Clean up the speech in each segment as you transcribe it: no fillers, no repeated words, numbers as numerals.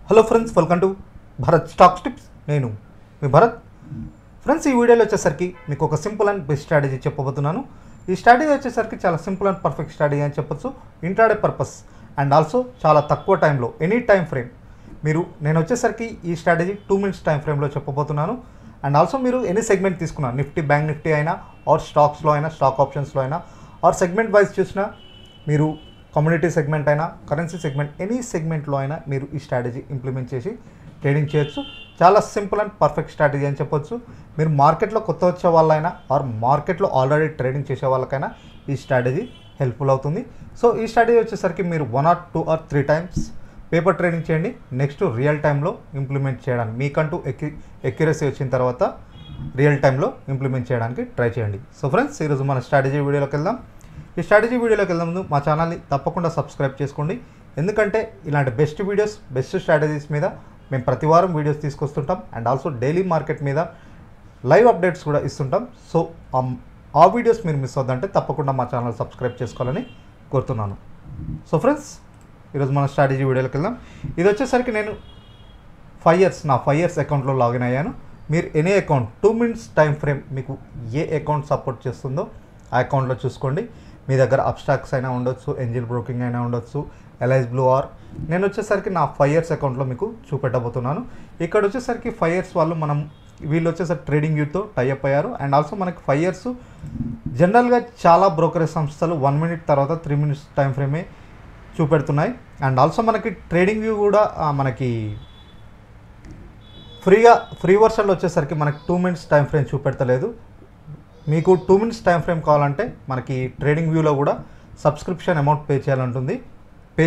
Hello friends, welcome to Bharat stocks tips. నేను మీ Bharat. Friends, ఈ వీడియోలో వచ్చేసరికి మీకు ఒక సింపుల్ అండ్ బెస్ట్ స్ట్రాటజీ చెప్పబోతున్నాను. ఈ స్ట్రాటజీ వచ్చేసరికి చాలా సింపుల్ అండ్ పర్ఫెక్ట్ స్ట్రాటజీ అని చెప్పొచ్చు. ఇంట్రాడే పర్పస్ అండ్ ఆల్సో చాలా తక్కువ టైంలో ఎనీ టైం ఫ్రేమ్ నేను వచ్చేసరికి ఈ స్ట్రాటజీ 2 minutes టైం ఫ్రేమ్లో చెప్పబోతున్నాను. అండ్ ఆల్సో మీరు ఎనీ సెగ్మెంట్ తీసుకున్నా, నిఫ్టీ, బ్యాంక్ నిఫ్టీ అయినా, ఆర్ స్టాక్స్లో అయినా, స్టాక్ ఆప్షన్స్లో అయినా, ఆర్ సెగ్మెంట్ వైజ్ చూసినా, మీరు కమ్యూనిటీ సెగ్మెంట్ అయినా, కరెన్సీ సెగ్మెంట్, ఎనీ సెగ్మెంట్లో అయినా మీరు ఈ స్ట్రాటజీ ఇంప్లిమెంట్ చేసి ట్రేడింగ్ చేయొచ్చు. చాలా సింపుల్ అండ్ పర్ఫెక్ట్ స్ట్రాటజీ అని చెప్పొచ్చు. మీరు మార్కెట్లో కొత్త వచ్చే వాళ్ళైనా ఆర్ మార్కెట్లో ఆల్రెడీ ట్రేడింగ్ చేసే వాళ్ళకైనా ఈ స్ట్రాటజీ హెల్ప్ఫుల్ అవుతుంది. సో ఈ స్ట్రాటజీ వచ్చేసరికి మీరు 1 or 2 or 3 times paper trading చేయండి. నెక్స్ట్ రియల్ టైంలో ఇంప్లిమెంట్ చేయడానికి మీకంటూ ఎక్యురసీ వచ్చిన తర్వాత రియల్ టైంలో ఇంప్లిమెంట్ చేయడానికి ట్రై చేయండి. సో ఫ్రెండ్స్, ఈరోజు మన స్ట్రాటజీ వీడియోలోకి వెళ్దాం. ఈ స్ట్రాటజీ వీడియోలోకి వెళ్దాం ముందు మా ఛానల్ని తప్పకుండా సబ్స్క్రైబ్ చేసుకోండి. ఎందుకంటే ఇలాంటి బెస్ట్ వీడియోస్, బెస్ట్ స్ట్రాటజీస్ మీద మేము ప్రతి వారం వీడియోస్ తీసుకొస్తుంటాం. అండ్ ఆల్సో డైలీ మార్కెట్ మీద లైవ్ అప్డేట్స్ కూడా ఇస్తుంటాం. సో ఆ వీడియోస్ మీరు మిస్ అవుతుందంటే తప్పకుండా మా ఛానల్ సబ్స్క్రైబ్ చేసుకోవాలని కోరుతున్నాను. సో ఫ్రెండ్స్, ఈరోజు మన స్ట్రాటజీ వీడియోలోకి వెళ్దాం. ఇది వచ్చేసరికి నేను 5 years నా 5 years అకౌంట్లో లాగిన్ అయ్యాను. మీరు any account 2 minutes time frame మీకు ఏ అకౌంట్ సపోర్ట్ చేస్తుందో ఆ అకౌంట్లో చూసుకోండి. మీ దగ్గర అబ్స్ట్రాక్ట్స్ అయినా ఉండొచ్చు, ఏంజల్ బ్రోకింగ్ అయినా ఉండొచ్చు, ఎల్ఐస్ బ్లూ ఆర్. నేను వచ్చేసరికి నా 5 years అకౌంట్లో మీకు చూపెట్టబోతున్నాను. ఇక్కడ వచ్చేసరికి 5 years వాళ్ళు వీళ్ళు వచ్చేసరికి ట్రేడింగ్ వ్యూతో టైఅప్ అయ్యారు. అండ్ ఆల్సో మనకి 5 years జనరల్గా చాలా బ్రోకరేజ్ సంస్థలు 1 minute తర్వాత 3 minutes టైం ఫ్రేమే చూపెడుతున్నాయి. అండ్ ఆల్సో మనకి ట్రేడింగ్ వ్యూ కూడా మనకి ఫ్రీ వర్షన్లో వచ్చేసరికి మనకి 2 minutes టైం ఫ్రేమ్ చూపెడతలేదు. మీకు 2 minutes టైం ఫ్రేమ్ కావాలంటే మనకి ట్రేడింగ్ వ్యూలో కూడా సబ్స్క్రిప్షన్ అమౌంట్ పే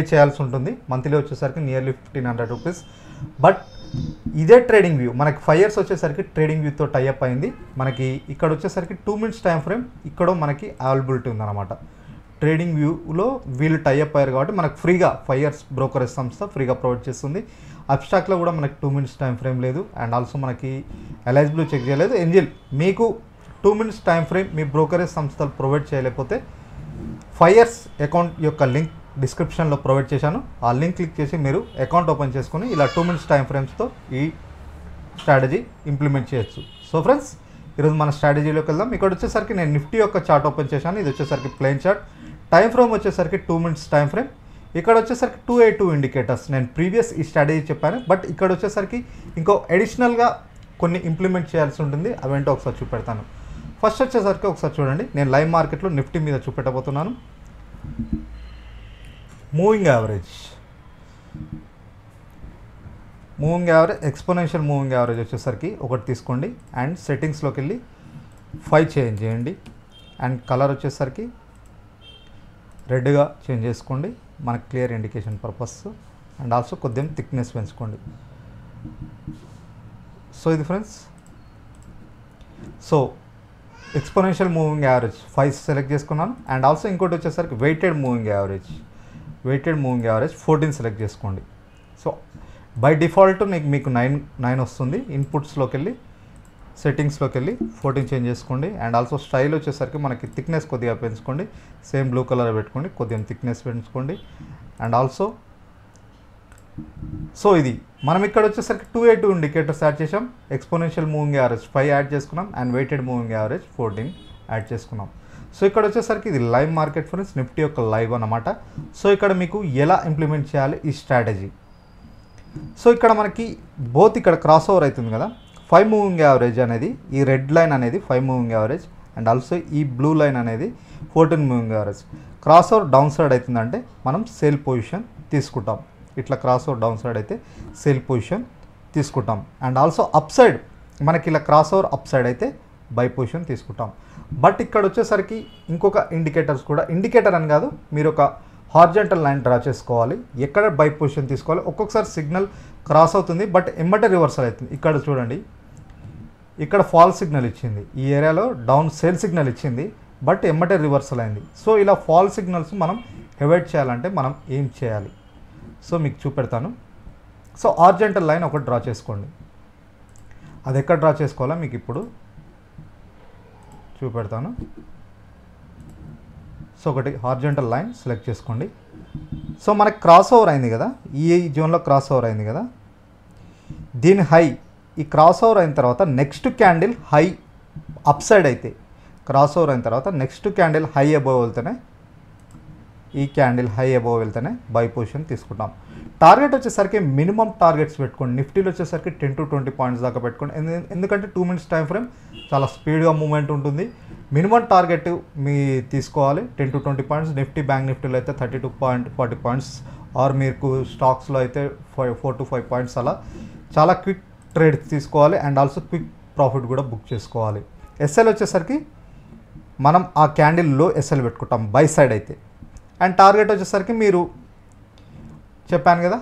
చేయాల్సి ఉంటుంది. మంత్లీ వచ్చేసరికి నియర్లీ 1500 rupees. బట్ ఇదే ట్రేడింగ్ వ్యూ మనకి 5 years వచ్చేసరికి ట్రేడింగ్ వ్యూతో టైఅప్ అయింది. మనకి ఇక్కడ వచ్చేసరికి 2 minutes టైం ఫ్రేమ్ ఇక్కడ మనకి అవైలబిలిటీ ఉందన్నమాట. ట్రేడింగ్ వ్యూలో వీళ్ళు టైఅప్ అయ్యారు కాబట్టి మనకు ఫ్రీగా 5 years బ్రోకరేజ్ సంస్థ ఫ్రీగా ప్రొవైడ్ చేస్తుంది. అబ్స్ట్రాక్ట్లో కూడా మనకి 2 minutes టైం ఫ్రేమ్ లేదు. అండ్ ఆల్సో మనకి ఎల్ఐస్ బ్లూ చెక్ చేయలేదు. ఏంజిల్ మీకు 2 minutes టైం ఫ్రేమ్ మీ బ్రోకరేజ్ సంస్థలు ప్రొవైడ్ చేయలేకపోతే 5 years అకౌంట్ యొక్క లింక్ డిస్క్రిప్షన్లో ప్రొవైడ్ చేశాను. ఆ లింక్ క్లిక్ చేసి మీరు అకౌంట్ ఓపెన్ చేసుకొని ఇలా 2 minutes టైం ఫ్రేమ్స్తో ఈ స్ట్రాటజీ ఇంప్లిమెంట్ చేయొచ్చు. సో ఫ్రెండ్స్, ఈరోజు మన స్ట్రాటజీలోకి వెళ్దాం. ఇక్కడ వచ్చేసరికి నేను నిఫ్టీ యొక్క చార్ట్ ఓపెన్ చేశాను. ఇది వచ్చేసరికి ప్లెయిన్ చార్ట్. టైం ఫ్రేమ్ వచ్చేసరికి 2 minutes టైం ఫ్రేమ్. ఇక్కడ వచ్చేసరికి 282 ఇండికేటర్స్. నేను ప్రీవియస్ ఈ స్ట్రాటజీ చెప్పాను. బట్ ఇక్కడ వచ్చేసరికి ఇంకో అడిషనల్గా కొన్ని ఇంప్లిమెంట్ చేయాల్సి ఉంటుంది. అవేంటో ఒకసారి చూపెడతాను. ఫస్ట్ వచ్చేసరికి ఒకసారి చూడండి, నేను లైవ్ మార్కెట్లో నిఫ్టీ మీద చూపెట్టబోతున్నాను. Moving average, exponential moving average వచ్చేసరికి ఒకటి తీసుకోండి. అండ్ సెట్టింగ్స్లోకి వెళ్ళి 5 చేంజ్ చేయండి. అండ్ కలర్ వచ్చేసరికి రెడ్గా చేంజ్ చేసుకోండి, మనకు clear indication purpose. And also కొద్దిగా థిక్నెస్ పెంచుకోండి. సో ఇది friends. So exponential moving average 5 select చేసుకున్నాను. అండ్ ఆల్సో ఇంకోటి వచ్చేసరికి వెయిటెడ్ మూవింగ్ యావరేజ్ 14 సెలెక్ట్ చేసుకోండి. సో బై డిఫాల్ట్ మీకు 9 వస్తుంది. ఇన్పుట్స్లోకి వెళ్ళి సెట్టింగ్స్లోకి వెళ్ళి 14 చేంజ్ చేసుకోండి. అండ్ ఆల్సో స్టైల్ వచ్చేసరికి మనకి థిక్నెస్ కొద్దిగా పెంచుకోండి. సేమ్ బ్లూ కలర్ పెట్టుకోండి, కొద్దిగా థిక్నెస్ పెంచుకోండి. అండ్ ఆల్సో సో ఇది మనం ఇక్కడ వచ్చేసరికి 282 ఇండికేటర్స్ యాడ్ చేసాం. ఎక్స్పోనెన్షియల్ మూవింగ్ యావరేజ్ 5 యాడ్ చేసుకున్నాం. And weighted moving average 14 add చేసుకున్నాం. సో ఇక్కడ వచ్చేసరికి ఇది లైవ్ మార్కెట్ ఫ్రెండ్స్, నిఫ్టీ యొక్క లైవ్ అన్నమాట. సో ఇక్కడ మీకు ఎలా ఇంప్లిమెంట్ చేయాలి ఈ స్ట్రాటజీ. సో ఇక్కడ మనకి బోత్ ఇక్కడ క్రాస్ ఓవర్ అవుతుంది కదా, 5 మూవింగ్ యావరేజ్ అనేది, ఈ రెడ్ లైన్ అనేది 5 మూవింగ్ యావరేజ్. అండ్ ఆల్సో ఈ బ్లూ లైన్ అనేది 14 moving average. Cross over down side అవుతుందంటే మనం సేల్ పొజిషన్ తీసుకుంటాం. ఇట్లా క్రాస్ ఓవర్ డౌన్ సైడ్ అయితే సేల్ పొజిషన్ తీసుకుంటాం. అండ్ ఆల్సో అప్ సైడ్ మనకి ఇలా క్రాస్ ఓవర్ అప్ సైడ్ అయితే బై పొజిషన్ తీసుకుంటాం. బట్ ఇక్కడ వచ్చేసరికి ఇంకొక ఇండికేటర్స్ కూడా, ఇండికేటర్ అని కాదు, మీరు ఒక హార్జెంటల్ లైన్ డ్రా చేసుకోవాలి. ఎక్కడ బై పొజిషన్ తీసుకోవాలి. ఒక్కొక్కసారి సిగ్నల్ క్రాస్ అవుతుంది బట్ ఎమ్మటే రివర్సల్ అవుతుంది. ఇక్కడ చూడండి, ఇక్కడ ఫాల్ సిగ్నల్ ఇచ్చింది, ఈ ఏరియాలో డౌన్ సేల్ సిగ్నల్ ఇచ్చింది బట్ ఎమ్మటే రివర్సల్ అయింది. సో ఇలా ఫాల్ సిగ్నల్స్ మనం అవాయిడ్ చేయాలంటే మనం ఏం చేయాలి, సో మీకు చూపెడతాను. సో హార్జెంటల్ లైన్ ఒకటి డ్రా చేసుకోండి. అది ఎక్కడ డ్రా చేసుకోవాలో మీకు ఇప్పుడు చూపెడతాను. సో ఒకటి హార్జెంటల్ లైన్ సెలెక్ట్ చేసుకోండి. సో మనకి క్రాస్ ఓవర్ అయింది కదా, ఈ జోన్లో క్రాస్ ఓవర్ అయింది కదా. దీని హై ఈ క్రాస్ ఓవర్ అయిన తర్వాత next candle high up side అయితే క్రాస్ ఓవర్ అయిన తర్వాత నెక్స్ట్ క్యాండిల్ హై అబోవ్ వెళ్తేనే ఈ క్యాండిల్ హై అబోవ్ వెళ్తేనే బై పొజిషన్ తీసుకుంటాం. టార్గెట్ వచ్చేసరికి మినిమం టార్గెట్స్ పెట్టుకోండి. నిఫ్టీలో వచ్చేసరికి 10 to 20 పాయింట్స్ దాకా పెట్టుకోండి. ఎందుకంటే 2 minutes టైం ఫ్రేమ్ చాలా స్పీడ్గా మూవ్మెంట్ ఉంటుంది. మినిమం టార్గెట్ మీ తీసుకోవాలి 10 to 20 పాయింట్స్. నిఫ్టీ బ్యాంక్ నిఫ్టీలో అయితే 30 to 40 పాయింట్స్ ఆర్ మీకు స్టాక్స్లో అయితే 4 to 5 పాయింట్స్ అలా చాలా క్విక్ ట్రేడ్ తీసుకోవాలి అండ్ ఆల్సో క్విక్ ప్రాఫిట్ కూడా బుక్ చేసుకోవాలి. ఎస్ఎల్ వచ్చేసరికి మనం ఆ క్యాండిల్లో ఎస్ఎల్ పెట్టుకుంటాం బై సైడ్ అయితే. అండ్ టార్గెట్ వచ్చేసరికి మీరు చెప్పాను కదా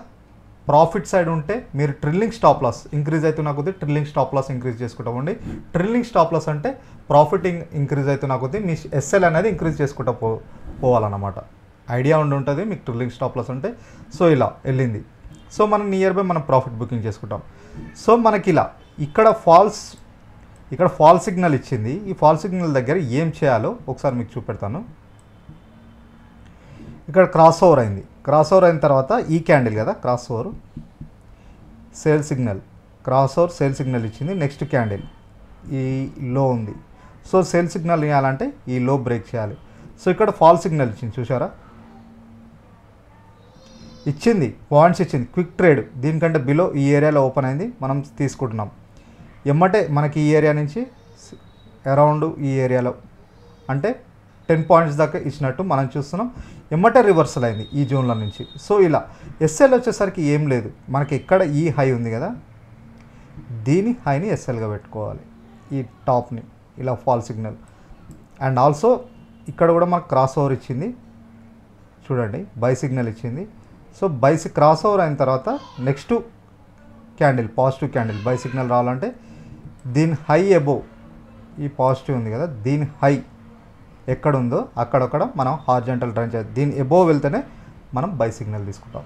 ప్రాఫిట్ సైడ్ ఉంటే మీరు ట్రిల్లింగ్ స్టాప్ లాస్ ఇంక్రీజ్ అవుతున్న కొద్దీ ట్రిల్లింగ్ స్టాప్ లాస్ ఇంక్రీజ్ చేసుకుంటామండి. ట్రిల్లింగ్ స్టాప్ లాస్ అంటే ప్రాఫిట్ ఇంక్రీజ్ అవుతున్న కొద్దీ మీ ఎస్ఎల్ అనేది ఇంక్రీజ్ చేసుకుంటూ పోవాలన్నమాట. ఐడియా ఉంటుంది మీకు ట్రిల్లింగ్ స్టాప్ లాస్ అంటే. సో ఇలా వెళ్ళింది. సో మనం నియర్ బై మనం ప్రాఫిట్ బుకింగ్ చేసుకుంటాం. సో మనకి ఇలా ఇక్కడ ఫాల్ సిగ్నల్ ఇచ్చింది. ఈ ఫాల్ సిగ్నల్ దగ్గర ఏం చేయాలో ఒకసారి మీకు చూపెడతాను. ఇక్కడ క్రాస్ ఓవర్ అయింది. క్రాస్ ఓవర్ అయిన తర్వాత ఈ క్యాండిల్ కదా cross over sale signal cross over sale signal ఇచ్చింది. నెక్స్ట్ క్యాండిల్ ఈ లో ఉంది. సో సేల్ సిగ్నల్ ఇవ్వాలంటే ఈ లో బ్రేక్ చేయాలి. సో ఇక్కడ ఫాల్ సిగ్నల్ ఇచ్చింది చూసారా, ఇచ్చింది పాయింట్స్ ఇచ్చింది. క్విక్ ట్రేడ్ దీనికంటే బిలో ఈ ఏరియాలో ఓపెన్ అయింది, మనం తీసుకుంటున్నాం. ఎమ్మటే మనకి ఈ ఏరియా నుంచి అరౌండ్ ఈ ఏరియాలో అంటే 10 పాయింట్స్ దాకా ఇచ్చినట్టు మనం చూస్తున్నాం. ఎమ్మటే రివర్సల్ అయింది ఈ జోన్ల నుంచి. సో ఇలా ఎస్ఎల్ వచ్చేసరికి ఏం లేదు, మనకి ఇక్కడ ఈ హై ఉంది కదా దీని హైని ఎస్ఎల్గా పెట్టుకోవాలి, ఈ టాప్ని ఇలా ఫాల్ సిగ్నల్. అండ్ ఆల్సో ఇక్కడ కూడా మనకు క్రాస్ ఓవర్ ఇచ్చింది చూడండి, బై సిగ్నల్ ఇచ్చింది. సో క్రాస్ ఓవర్ అయిన తర్వాత next candle positive candle by signal రావాలంటే దీని హై అబోవ్ ఈ పాజిటివ్ ఉంది కదా దీని హై ఎక్కడ ఉందో అక్కడక్కడ మనం హార్జెంటల్ ట్రైన్ చేయాలి. దీని అబోవ్ వెళ్తేనే మనం బై సిగ్నల్ తీసుకుంటాం.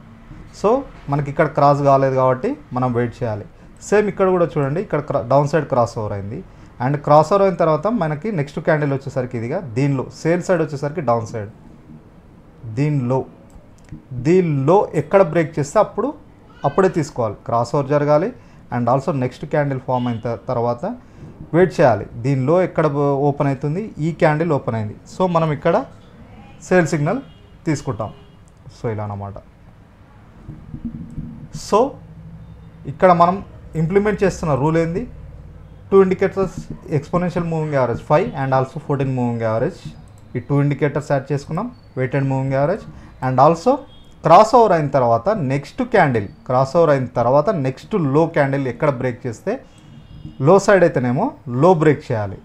సో మనకి ఇక్కడ క్రాస్ కాలేదు కాబట్టి మనం వెయిట్ చేయాలి. సేమ్ ఇక్కడ కూడా చూడండి, ఇక్కడ డౌన్ సైడ్ క్రాస్ ఓవర్ అయింది. అండ్ క్రాస్ ఓవర్ అయిన తర్వాత మనకి నెక్స్ట్ క్యాండిల్ వచ్చేసరికి ఇదిగా దీనిలో సేల్ సైడ్ వచ్చేసరికి డౌన్ సైడ్ దీనిలో ఎక్కడ బ్రేక్ చేస్తే అప్పుడే తీసుకోవాలి. క్రాస్ ఓవర్ జరగాలి and also next candle form అయిన తర్వాత వెయిట్ చేయాలి. దీనిలో ఎక్కడ ఓపెన్ అవుతుంది, ఈ క్యాండిల్ ఓపెన్ అయింది. సో మనం ఇక్కడ సేల్ సిగ్నల్ తీసుకుంటాం. సో ఇలా అన్నమాట. సో ఇక్కడ మనం ఇంప్లిమెంట్ చేస్తున్న రూల్ ఏంది, 2 indicators exponential moving average 5 and also 14 moving average. ఈ 2 ఇండికేటర్స్ యాడ్ చేసుకున్నాం, weighted moving average. And also cross over అయిన తర్వాత నెక్స్ట్ లో క్యాండిల్ ఎక్కడ బ్రేక్ చేస్తే లో సైడ్ అయితేనేమో లో బ్రేక్ చేయాలి.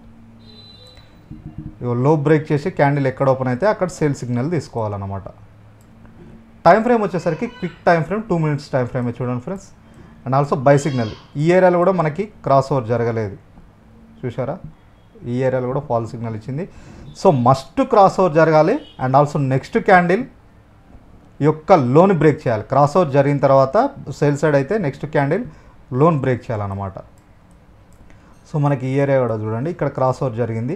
లో బ్రేక్ చేసి క్యాండిల్ ఎక్కడ ఓపెన్ అయితే అక్కడ సేల్ సిగ్నల్ తీసుకోవాలన్నమాట. టైం ఫ్రేమ్ వచ్చేసరికి quick time frame 2 minutes time frame చూడండి friends. And also buy signal ఈ ఏరియాలో కూడా మనకి క్రాస్ ఓవర్ జరగలేదు చూసారా, ఈ ఏరియాలో కూడా ఫాల్ సిగ్నల్ ఇచ్చింది. సో మస్ట్ క్రాస్ ఓవర్ జరగాలి అండ్ ఆల్సో నెక్స్ట్ క్యాండిల్ యొక్క లోన్ బ్రేక్ చేయాలి. క్రాస్ ఓవర్ జరిగిన తర్వాత సేల్ సైడ్ అయితే నెక్స్ట్ క్యాండిల్ లోన్ బ్రేక్ చేయాలన్నమాట. సో మనకి ఈ ఏరియా కూడా చూడండి, ఇక్కడ క్రాస్ ఓవర్ జరిగింది,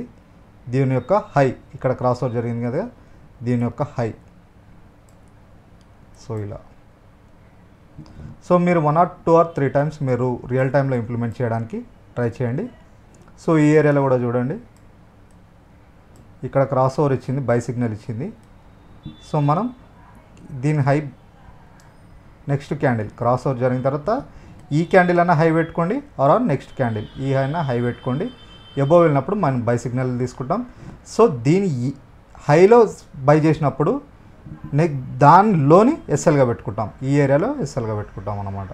దీని యొక్క హై ఇక్కడ క్రాస్ ఓవర్ జరిగింది కదా దీని యొక్క హై. సో ఇలా సో మీరు 1 or 2 or 3 times మీరు రియల్ టైంలో ఇంప్లిమెంట్ చేయడానికి ట్రై చేయండి. సో ఈ ఏరియాలో కూడా చూడండి, ఇక్కడ క్రాస్ ఓవర్ ఇచ్చింది, బై సిగ్నల్ ఇచ్చింది. సో మనం దీని high next candle cross over జరిగిన తర్వాత ఈ క్యాండిల్ అన్న హై పెట్టుకోండి ఆర్ నెక్స్ట్ క్యాండిల్ ఈ హై పెట్టుకోండి. ఎబోవ్ వెళ్ళినప్పుడు మనం బై సిగ్నల్ తీసుకుంటాం. సో దీని హైలో బై చేసినప్పుడు దానిలోని ఎస్ఎల్గా పెట్టుకుంటాం, ఈ ఏరియాలో ఎస్ఎల్గా పెట్టుకుంటాం అన్నమాట.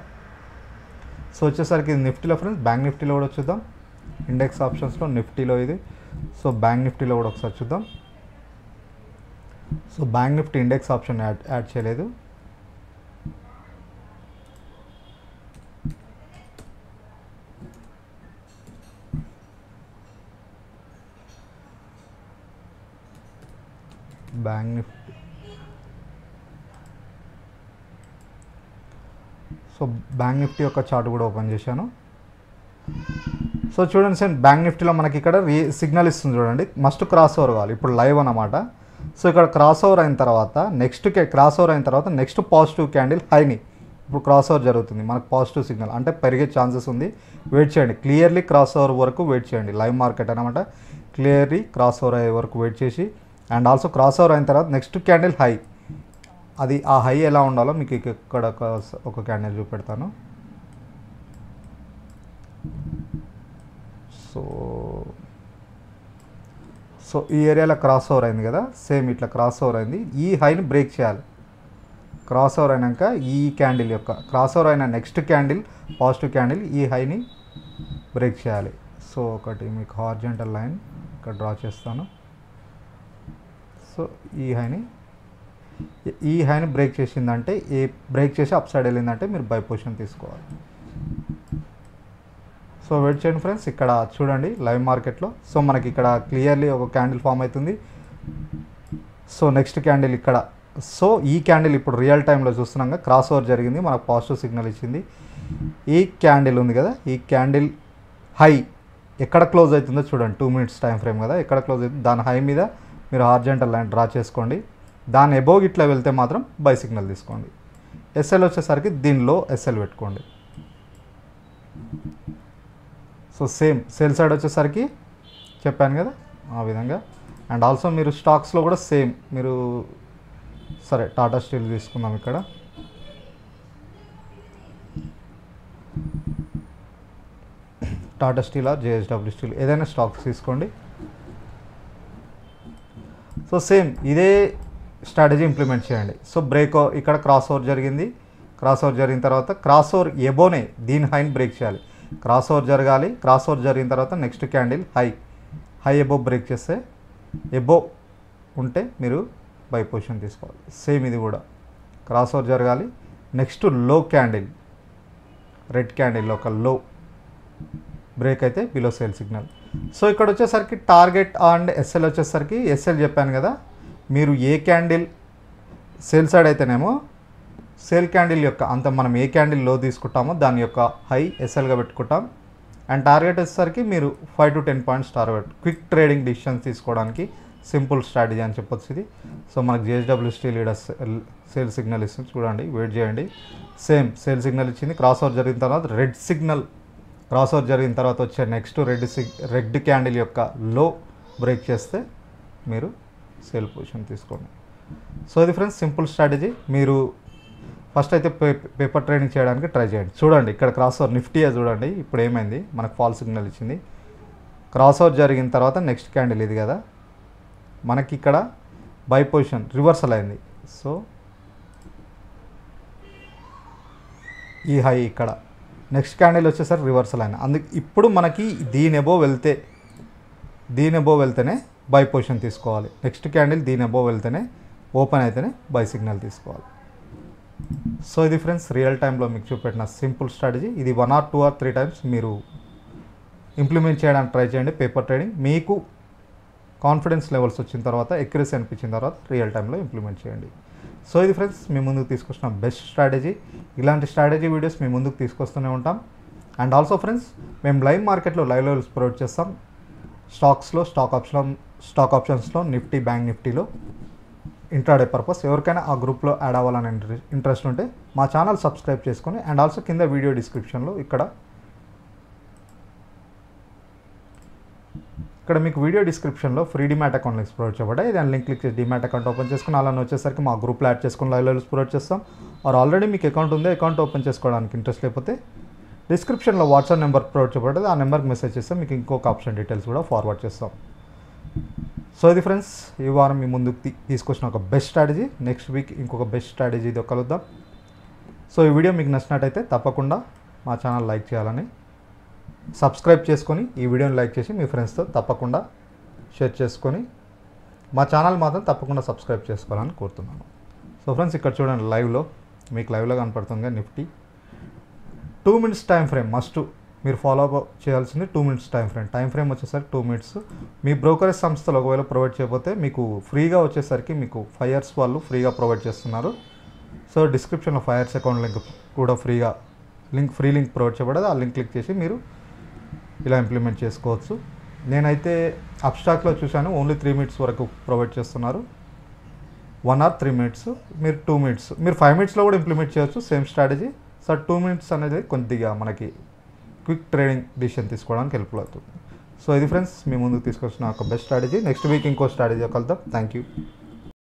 సో వచ్చేసరికి ఇది నిఫ్టీలో ఫ్రెండ్స్. బ్యాంక్ నిఫ్టీలో కూడా చూద్దాం, ఇండెక్స్ ఆప్షన్స్లో నిఫ్టీలో ఇది. సో బ్యాంక్ నిఫ్టీలో కూడా ఒకసారి చూద్దాం. So bank Nifty index option add చేయలేదు. Bank Nifty so bank Nifty యొక్క చార్ట్ కూడా ఓపెన్ చేశాను. సో చూడండి సార్, బ్యాంక్ నిఫ్టీలో మనకి ఇక్కడ సిగ్నల్ ఇస్తుంది చూడండి, మస్ట్ క్రాస్ ఓవర్ కావాలి. ఇప్పుడు లైవ్ అన్నమాట. సో ఇక్కడ క్రాస్ ఓవర్ అయిన తర్వాత నెక్స్ట్ పాజిటివ్ క్యాండిల్ హైని ఇప్పుడు క్రాస్ ఓవర్ జరుగుతుంది, మనకు పాజిటివ్ సిగ్నల్ అంటే పెరిగే ఛాన్సెస్ ఉంది. వెయిట్ చేయండి, క్లియర్లీ క్రాస్ ఓవర్ వరకు వెయిట్ చేయండి. లైవ్ మార్కెట్ అనమాట, క్లియర్లీ క్రాస్ ఓవర్ అయ్యే వరకు వెయిట్ చేసి, అండ్ ఆల్సో క్రాస్ ఓవర్ అయిన తర్వాత నెక్స్ట్ క్యాండిల్ హై, అది ఆ హై ఎలా ఉండాలో మీకు ఇక్కడ ఒక క్యాండిల్ చూపెడతాను. సో ఈ ఏరియాలో క్రాస్ ఓవర్ అయింది కదా, సేమ్ ఇట్లా క్రాస్ ఓవర్ అయింది. ఈ హైని బ్రేక్ చేయాలి. క్రాస్ ఓవర్ అయినాక ఈ క్యాండిల్ యొక్క క్రాస్ ఓవర్ అయిన నెక్స్ట్ క్యాండిల్ పాజిటివ్ క్యాండిల్ ఈ హైని బ్రేక్ చేయాలి. సో ఒకటి మీకు హార్జెంటల్ లైన్ ఇక్కడ డ్రా చేస్తాను. సో ఈ హైని బ్రేక్ చేసిందంటే, బ్రేక్ చేసి అప్ సైడ్ వెళ్ళిందంటే మీరు బై పొజిషన్ తీసుకోవాలి. సో వెయిట్ చేయండి ఫ్రెండ్స్, ఇక్కడ చూడండి లైవ్ మార్కెట్లో. సో మనకి ఇక్కడ క్లియర్లీ ఒక క్యాండిల్ ఫామ్ అవుతుంది. సో నెక్స్ట్ క్యాండిల్ ఇక్కడ, సో ఈ క్యాండిల్ ఇప్పుడు రియల్ టైంలో చూస్తున్నాక క్రాస్ ఓవర్ జరిగింది, మనకు పాజిటివ్ సిగ్నల్ ఇచ్చింది. ఈ క్యాండిల్ ఉంది కదా, ఈ క్యాండిల్ హై ఎక్కడ క్లోజ్ అవుతుందో చూడండి, 2 minutes టైం ఫ్రేమ్ కదా, ఎక్కడ క్లోజ్ అవుతుంది దాని హై మీద మీరు హార్జెంటల్ లైన్ డ్రా చేసుకోండి. దాని ఎబోవ్ ఇట్లా వెళ్తే మాత్రం బై సిగ్నల్ తీసుకోండి. ఎస్ఎల్ వచ్చేసరికి దీనిలో ఎస్ఎల్ పెట్టుకోండి. సో సేమ్ సేల్ సైడ్ వచ్చేసరికి చెప్పాను కదా ఆ విధంగా. అండ్ ఆల్సో మీరు స్టాక్స్లో కూడా సేమ్ మీరు, సరే టాటా స్టీల్ తీసుకుందాం. ఇక్కడ Tata steel or JSW steel ఏదైనా స్టాక్స్ తీసుకోండి. సో సేమ్ ఇదే స్ట్రాటజీ ఇంప్లిమెంట్ చేయండి. సో ఇక్కడ క్రాస్ ఓవర్ జరిగింది, క్రాస్ ఓవర్ జరిగిన తర్వాత క్రాస్ ఓవర్ ఎబోనే దీని హైని బ్రేక్ చేయాలి. క్రాస్ ఓవర్ జరగాలి, క్రాస్ ఓవర్ జరిగిన తర్వాత next candle high above break చేస్తే, ఎబో ఉంటే మీరు బై పొజిషన్ తీసుకోవాలి. సేమ్ ఇది కూడా క్రాస్ ఓవర్ జరగాలి, నెక్స్ట్ లో క్యాండిల్ రెడ్ క్యాండిల్ ఒక లో బ్రేక్ అయితే బిలో సేల్ సిగ్నల్. సో ఇక్కడ వచ్చేసరికి టార్గెట్ అండ్ ఎస్ఎల్ వచ్చేసరికి, ఎస్ఎల్ చెప్పాను కదా, మీరు ఏ క్యాండిల్ సేల్ సైడ్ అయితేనేమో సేల్ క్యాండిల్ యొక్క అంత మనం ఏ క్యాండిల్ లో తీసుకుంటామో దాని యొక్క హై ఎస్ఎల్గా పెట్టుకుంటాం. అండ్ టార్గెట్ వచ్చేసరికి మీరు 5 to 10 points target. Quick trading decisions తీసుకోవడానికి సింపుల్ స్ట్రాటజీ అని చెప్పొచ్చు ఇది. సో మనకు జేఎస్డబ్ల్యూ స్టీల్ ఇక్కడ సేల్ సిగ్నల్ ఇస్తుంది చూడండి, వెయిట్ చేయండి. సేమ్ సేల్ సిగ్నల్ ఇచ్చింది, క్రాస్ ఓవర్ జరిగిన తర్వాత రెడ్ సిగ్నల్, క్రాస్ ఓవర్ జరిగిన తర్వాత వచ్చే నెక్స్ట్ రెడ్ క్యాండిల్ యొక్క లో బ్రేక్ చేస్తే మీరు సేల్ పొజిషన్ తీసుకోండి. సో ఇది ఫ్రెండ్స్ సింపుల్ స్ట్రాటజీ. మీరు ఫస్ట్ అయితే పేపర్ ట్రేడింగ్ చేయడానికి ట్రై చేయండి. చూడండి ఇక్కడ క్రాస్ ఓవర్ నిఫ్టీయే చూడండి, ఇప్పుడు ఏమైంది మనకు ఫాల్ సిగ్నల్ ఇచ్చింది. క్రాస్ ఓవర్ జరిగిన తర్వాత నెక్స్ట్ క్యాండిల్ ఇది కదా, మనకి ఇక్కడ బై పొజిషన్ రివర్సల్ అయింది. సో ఈ హై ఇక్కడ నెక్స్ట్ క్యాండిల్ వచ్చేసరికి రివర్సల్ అయింది. అందుకు ఇప్పుడు మనకి దీని అబోవ్ వెళ్తేనే బై పొజిషన్ తీసుకోవాలి. నెక్స్ట్ క్యాండిల్ దీని అబోవ్ వెళ్తేనే ఓపెన్ అయితేనే బై సిగ్నల్ తీసుకోవాలి. సో ఇది ఫ్రెండ్స్ రియల్ టైంలో మీకు చూపెట్టిన సింపుల్ స్ట్రాటజీ. ఇది 1 or 2 or 3 times మీరు ఇంప్లిమెంట్ చేయడానికి ట్రై చేయండి పేపర్ ట్రేడింగ్. మీకు కాన్ఫిడెన్స్ లెవెల్స్ వచ్చిన తర్వాత, ఎక్యురసీ అనిపించిన తర్వాత రియల్ టైంలో ఇంప్లిమెంట్ చేయండి. సో ఇది ఫ్రెండ్స్ మీ ముందుకు తీసుకొచ్చిన బెస్ట్ స్ట్రాటజీ. ఇలాంటి స్ట్రాటజీ వీడియోస్ మీ ముందుకు తీసుకొస్తూనే ఉంటాం. అండ్ ఆల్సో ఫ్రెండ్స్ మేము లైవ్ మార్కెట్లో లైవ్ లెవెల్స్ ప్రొవైడ్ చేస్తాం. స్టాక్స్లో, స్టాక్ ఆప్షన్స్లో, నిఫ్టీ, బ్యాంక్ నిఫ్టీలో ఇంట్రాడే పర్పస్. ఎవరికైనా ఆ గ్రూప్లో యాడ్ అవ్వాలని ఇంట్రెస్ట్ ఉంటే మా ఛానల్ సబ్స్క్రైబ్ చేసుకొని, అండ్ ఆల్సో కింద వీడియో డిస్క్రిప్షన్లో ఇక్కడ మీకు వీడియో డిస్క్రిప్షన్లో free demat account links provide చేయబడ్డాయి. దాని లింక్ క్లిక్ చేసి డిమాట్ అకౌంట్ ఓపెన్ చేసుకుని అలానే వచ్చేసరికి మా గ్రూప్లో యాడ్ చేసుకుని లైవ్ లెవెల్స్ ప్రొవైడ్ చేస్తాం. ఆల్రెడీ మీకు అకౌంట్ ఉంది, అకౌంట్ ఓపెన్ చేసుకోవడానికి ఇంట్రెస్ట్ లేకపోతే డిస్క్రిప్షన్లో వాట్సాప్ నెంబర్ ప్రొవైడ్ చేయబడ్డది, ఆ నెంబర్కి మెసేజ్ చేస్తే మీకు ఇంకొక ఆప్షన్ డీటెయిల్స్ కూడా ఫార్వర్డ్ చేస్తాం. సో ఇది ఫ్రెండ్స్ ఈ వారం మీ ముందుకు తీసుకొచ్చిన ఒక బెస్ట్ స్ట్రాటజీ. నెక్స్ట్ వీక్ ఇంకొక బెస్ట్ స్ట్రాటజీతో కలుద్దాం. సో ఈ వీడియో మీకు నచ్చినట్టయితే తప్పకుండా మా ఛానల్ లైక్ చేయాలని, సబ్స్క్రైబ్ చేసుకొని ఈ వీడియోని లైక్ చేసి మీ ఫ్రెండ్స్తో తప్పకుండా షేర్ చేసుకొని మా ఛానల్ మాత్రం తప్పకుండా సబ్స్క్రైబ్ చేసుకోవాలని కోరుతున్నాను. సో ఫ్రెండ్స్ ఇక్కడ చూడండి మీకు లైవ్లో కనపడుతుంది Nifty 2 minutes time frame must మీరు ఫాలో అప్ చేయాల్సింది. 2 minutes టైం ఫ్రేమ్ వచ్చేసరికి 2 minutes. మీ బ్రోకరేజ్ సంస్థలు ఒకవేళ ప్రొవైడ్ చేయకపోతే మీకు ఫ్రీగా వచ్చేసరికి మీకు 5 years వాళ్ళు ఫ్రీగా ప్రొవైడ్ చేస్తున్నారు. సో డిస్క్రిప్షన్లో 5 years అకౌంట్ లింక్ కూడా ఫ్రీ లింక్ ప్రొవైడ్ చేయబడదు. ఆ లింక్ క్లిక్ చేసి మీరు ఇలా ఇంప్లిమెంట్ చేసుకోవచ్చు. నేనైతే అప్స్టాక్లో చూశాను, ఓన్లీ 3 minutes వరకు ప్రొవైడ్ చేస్తున్నారు. 1 or 3 మినిట్స్, మీరు 2 మినిట్స్, మీరు 5 మినిట్స్లో కూడా ఇంప్లిమెంట్ చేయొచ్చు సేమ్ స్ట్రాటజీ. సో 2 మినిట్స్ అనేది కొద్దిగా మనకి క్విక్ ట్రేడింగ్ డిసిషన్ తీసుకోవడానికి హెల్ప్ఫుల్ అవుతుంది. సో ఇది ఫ్రెండ్స్ మీ ముందుకు తీసుకొచ్చిన ఒక బెస్ట్ స్ట్రాటజీ. నెక్స్ట్ వీక్ ఇంకో స్ట్రాటజీ కలుద్దాం. Thank you.